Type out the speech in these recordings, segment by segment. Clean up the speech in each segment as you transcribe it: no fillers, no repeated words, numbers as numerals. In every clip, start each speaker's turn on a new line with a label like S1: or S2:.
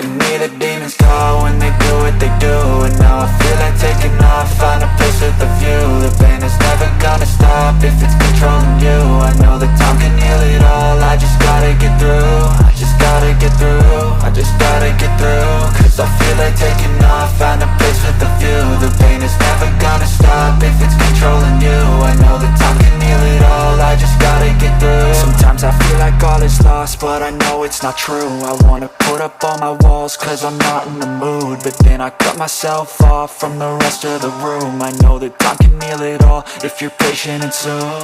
S1: can hear the demons call when they do what they do. And now I feel like taking off, find a place with a view. The pain is never gonna stop if it's controlling you. I know that time can heal it all, I just gotta get through. I just gotta get through, I just gotta get through. Cause I feel like taking off, find a place with a view. The pain is never gonna stop if it's controlling you. I know that time can heal it all, I just gotta get through. Sometimes I feel like all is lost, but I know it's not true. I wanna put up all my walls cause I'm not in the mood, but then I cut myself off from the rest of the room. I know that time can heal it all if you're patient and soon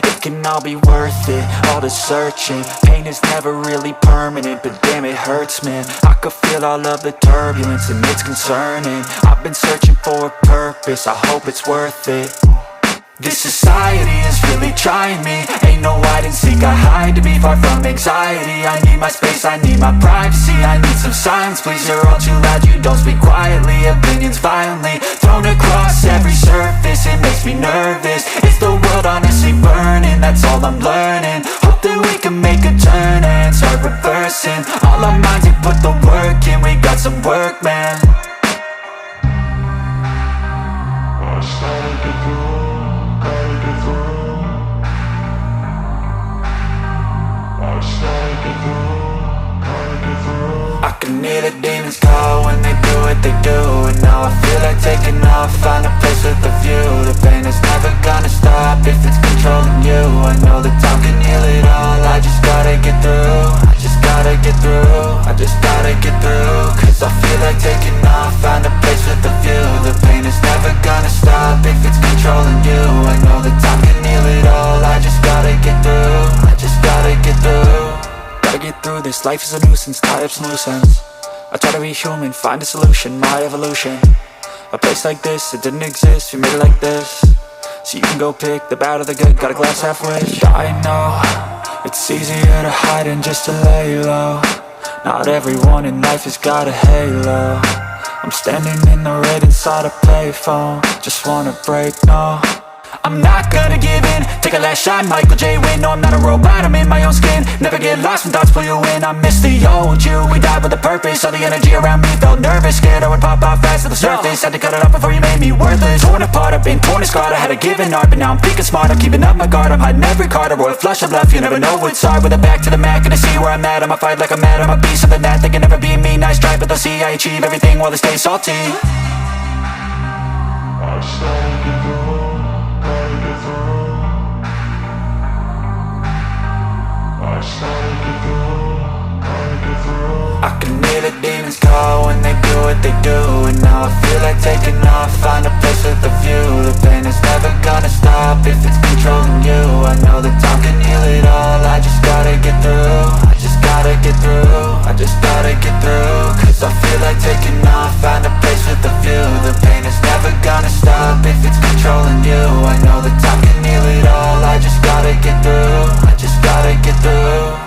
S1: it can all be worth it, all the searching. Pain is never really permanent, but damn it hurts, man. I could feel all of the turbulence and it's concerning. I've been searching for a purpose, I hope it's worth it. This society is really trying me. Ain't no hide and seek, I hide to be far from anxiety. I need my space, I need my privacy. I need some silence, please, you're all too loud. You don't speak quietly, opinions violently thrown across every surface. It makes me nervous, it's the world honestly burning. That's all I'm learning, hope that we can make a turn and start reversing. All our minds and put the work in, we got some work, man. I started to grow. I can hear the demons call when they do what they do. And now I feel like taking off, find a place with a view. The pain is never gonna stop if it's controlling you. I know that time can heal it all, I just gotta get through. I just gotta get through, I just gotta get through. Cause I feel like taking off, find a place with a view. The pain is never gonna stop if it's controlling you. I know that time can heal it all, I just gotta get through. I just gotta get through. Gotta get through this, life is a nuisance, tie up some loose ends. I try to be human, find a solution, my evolution. A place like this, it didn't exist, we made it like this. So you can go pick the bad or the good, got a glass half wish. I know, it's easier to hide than just to lay low. Not everyone in life has got a halo. I'm standing in the red inside a payphone, just wanna break, no. I'm not gonna give in, take a last shot, Michael J. Win. No, I'm not a robot, I'm in my own skin. Never get lost when thoughts pull you in. I miss the old you, we died with a purpose. All the energy around me felt nervous, scared I would pop off fast to the surface. Had to cut it off before you made me worthless. Torn apart, I've been torn and scarred. I had a given art, but now I'm thinking smart. I'm keeping up my guard, I'm hiding every card. A royal flush of love, you never know what's hard. With a back to the mat, gonna see where I'm at. I'ma fight like I'm mad, I'm a beast of the net. They can never be me, nice try, but they'll see I achieve everything while they stay salty. I started to grow. I can hear the demons call when they do what they do. And now I feel like taking off, find a place with a view. The pain is never gonna stop if it's controlling you. I know that time can heal it all, I just gotta get through. I just gotta get through, I just gotta get through. Cause I feel like taking off, find a place with a view. The pain is never gonna stop if it's controlling you. I know that time can heal it all, I just gotta get through. I just gotta get through.